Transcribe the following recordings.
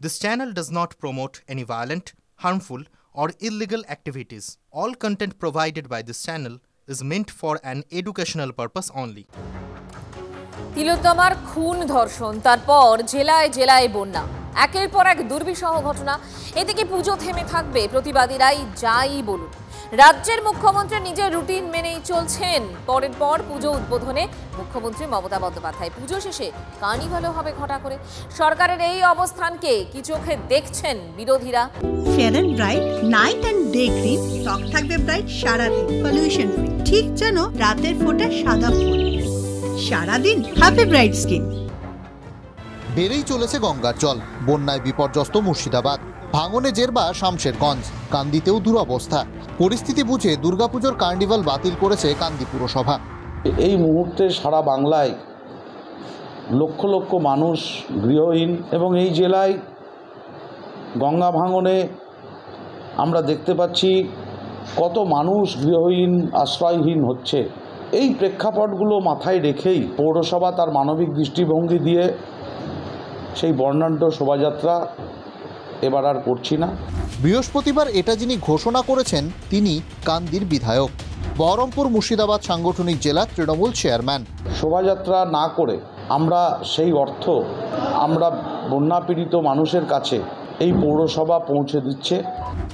This channel does not promote any violent, harmful, or illegal activities. All content provided by this channel is meant for an educational purpose only. তিলোত্তমার খুন ধর্ষণ তারপর জেলায় জেলায় বন্যা একের পর এক দুর্বিষহ ঘটনা এদিকে পুজো থেমে থাকবে প্রতিবাদীরাই যাই বলুন রাজ্যের মুখ্যমন্ত্রী নিজের রুটিন মেনেই চলছেন পরের পর পুজো উদ্বোধনে মুখ্যমন্ত্রী মমতা বন্দ্যোপাধ্যায় পুজো শেষে কার্নিভালও হবে ঘটা করে সরকারের এই অবস্থানকে কি চোখে দেখছেন বিরোধীরা fair and bright night and day cream ত্বক থাকবে ব্রাইট সারাদিন পলিউশন ফ্রি ঠিক যেন রাতের ফোঁটা সাদা ফুল সারাদিন হ্যাপি ব্রাইট স্কিন। বেড়েই চলেছে গঙ্গার জল, বন্যায় বিপর্যস্ত মুর্শিদাবাদ, ভাঙনে জেরবা শামশেরগঞ্জ, কান্দিতেও দুরবস্থা। পরিস্থিতি বুঝে দুর্গাপুজোর কার্নিভাল বাতিল করেছে কান্দি পুরসভা। এই মুহূর্তে সারা বাংলায় লক্ষ লক্ষ মানুষ গৃহহীন এবং এই জেলায় গঙ্গা ভাঙনে আমরা দেখতে পাচ্ছি কত মানুষ গৃহহীন আশ্রয়হীন হচ্ছে। এই প্রেক্ষাপটগুলো মাথায় রেখেই পৌরসভা তার মানবিক দৃষ্টিভঙ্গি দিয়ে সেই বর্ণাঢ্য শোভাযাত্রা এবার আর করছি না। বৃহস্পতিবার এটা যিনি ঘোষণা করেছেন তিনি কান্দির বিধায়ক, বহরমপুর মুর্শিদাবাদ সাংগঠনিক জেলা তৃণমূল চেয়ারম্যান। শোভাযাত্রা না করে আমরা সেই অর্থ আমরা বন্যা পীড়িত মানুষের কাছে এই পৌরসভা পৌঁছে দিচ্ছে।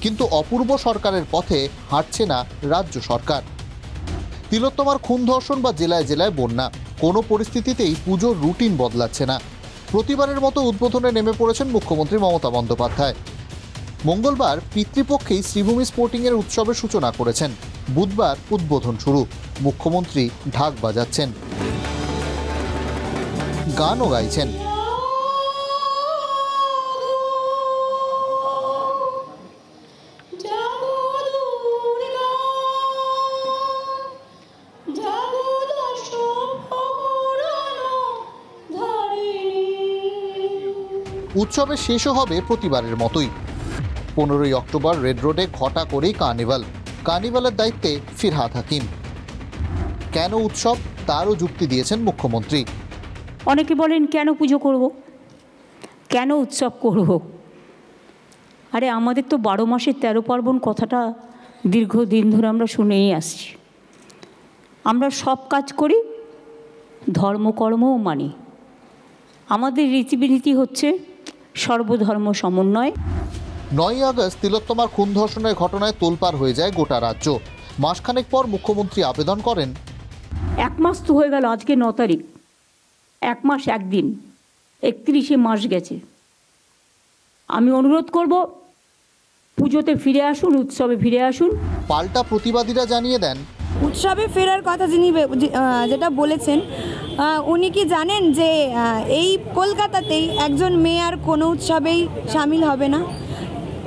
কিন্তু অপূর্ব সরকারের পথে হাঁটছে না রাজ্য সরকার। তিলোত্তমার খুন ধর্ষণ বা জেলায় জেলায় বন্যা, কোনো পরিস্থিতিতেই পুজোর রুটিন বদলাচ্ছে না। প্রতিবারের মতো উদ্বোধনে নেমে পড়েছেন মুখ্যমন্ত্রী মমতা বন্দ্যোপাধ্যায়। মঙ্গলবার পিতৃপক্ষেই শ্রীভূমি স্পোর্টিংয়ের উৎসবের সূচনা করেছেন। বুধবার উদ্বোধন শুরু, মুখ্যমন্ত্রী ঢাক বাজাচ্ছেন, গানও গাইছেন। উৎসবের শেষও হবে প্রতিবারের মতোই। 15ই অক্টোবর রেড রোডে ঘটা করেই কার্নিভালের দায়িত্বে ফিরহাদ হাকিম। কেন উৎসব তারও যুক্তি দিয়েছেন মুখ্যমন্ত্রী। অনেকে বলেন কেন পুজো করব, কেন উৎসব করব। আরে আমাদের তো 12 মাসের 13 পার্বণ কথাটা দীর্ঘদিন ধরে আমরা শুনেই আসছি। আমরা সব কাজ করি, ধর্মকর্মও মানি। আমাদের রীতিনীতি হচ্ছে সর্বধর্ম সমন্বয়। 9ই আগস্ট তিলোত্তমার খুন ধর্ষণের ঘটনায় তোলপাড় হয়ে যায় গোটা রাজ্য। মাসখানেক পর মুখ্যমন্ত্রী আবেদন করেন, 1 মাস তো হয়ে গেল, আজকে 9 তারিখ, 1 মাস 1 দিন, 31শে মাস গেছে। আমি অনুরোধ করব পুজোতে ফিরে আসুন, উৎসবে ফিরে আসুন। পাল্টা প্রতিবাদীরা জানিয়ে দেন, উৎসবে ফেরার কথা যিনি যেটা বলেছেন উনি কি জানেন যে এই কলকাতাতেই একজন মেয়ে আর কোনো উৎসবেই সামিল হবে না,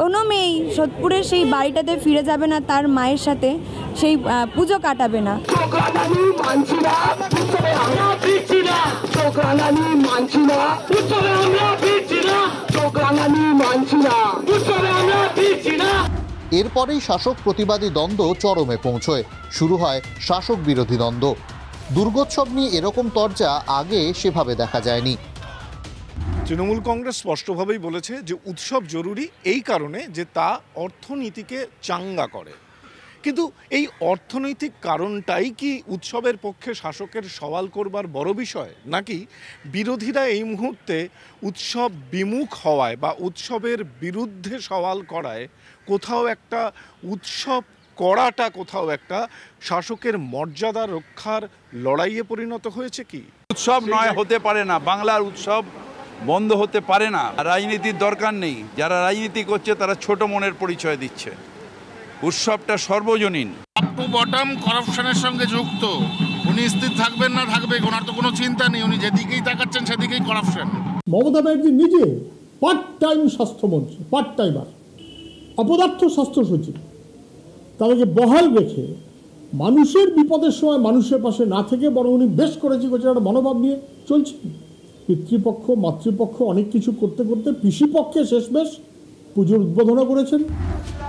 কোনো মেয়েই সোদপুরের সেই বাড়িটাতে ফিরে যাবে না, তার মায়ের সাথে সেই পুজো কাটাবে না। এরপরেই শাসক প্রতিবাদী দ্বন্দ্ব চরমে পৌঁছয়, শুরু হয় শাসক বিরোধী দ্বন্দ্ব। দুর্গোৎসব নিয়ে এরকম তরজা আগে সেভাবে দেখা যায়নি। তৃণমূল কংগ্রেস স্পষ্টভাবেই বলেছে যে উৎসব জরুরি এই কারণে যে তা অর্থনীতিকে চাঙ্গা করে। কিন্তু এই অর্থনৈতিক কারণটাই কি উৎসবের পক্ষে শাসকের সওয়াল করবার বড় বিষয়, নাকি বিরোধীরা এই মুহূর্তে উৎসব বিমুখ হওয়ায় বা উৎসবের বিরুদ্ধে সওয়াল করায় কোথাও একটা উৎসব করাটা কোথাও একটা শাসকের মর্যাদা রক্ষার লড়াইয়ে পরিণত হয়েছে? কি উৎসব নয়, হতে পারে না, বাংলার উৎসব বন্ধ হতে পারে না। রাজনীতির দরকার নেই, যারা রাজনীতি করছে তারা ছোট মনের পরিচয় দিচ্ছে। উৎসবটা সর্বজনীন। টপ টু বটম করাপশনের সঙ্গে যুক্ত। উনি স্থির থাকবেন না থাকবেন ওনার তো কোনো চিন্তা নেই, উনি যেদিকেই তাকাচ্ছেন সেদিকেই করাপশন। মমতা ব্যানার্জি নিজে পার্ট টাইম স্বাস্থ্যমন্ত্রী, পার্ট টাইমার, অপদার্থ স্বাস্থ্য সচিব, তাদেরকে বহাল রেখে মানুষের বিপদের সময় মানুষের পাশে না থেকে বরং উনি বেশ করেছি একটা মনোভাব নিয়ে চলছেন। পিতৃপক্ষ মাতৃপক্ষ অনেক কিছু করতে করতে পিসিপক্ষে শেষমেশ পুজোর উদ্বোধন করেছেন।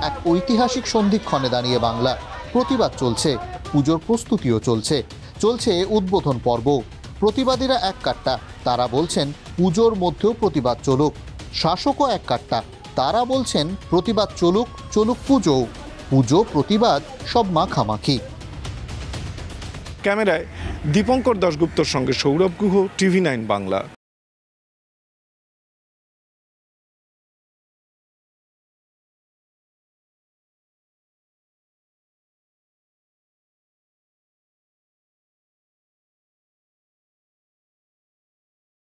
এক ঐতিহাসিক সন্ধিক্ষণে দাঁড়িয়ে বাংলা। প্রতিবাদ চলছে, পুজোর প্রস্তুতিও চলছে উদ্বোধন পর্ব। প্রতিবাদীরা এক কাট্টা, তারা বলছেন পুজোর মধ্যেও প্রতিবাদ চলুক। শাসকও এক কাট্টা, তারা বলছেন প্রতিবাদ চলুক, চলুক পুজো, পুজো প্রতিবাদ সব মাখামাখি। ক্যামেরায় দীপঙ্কর দাশগুপ্তর সঙ্গে সৌরভ গুহ, TV9 বাংলা।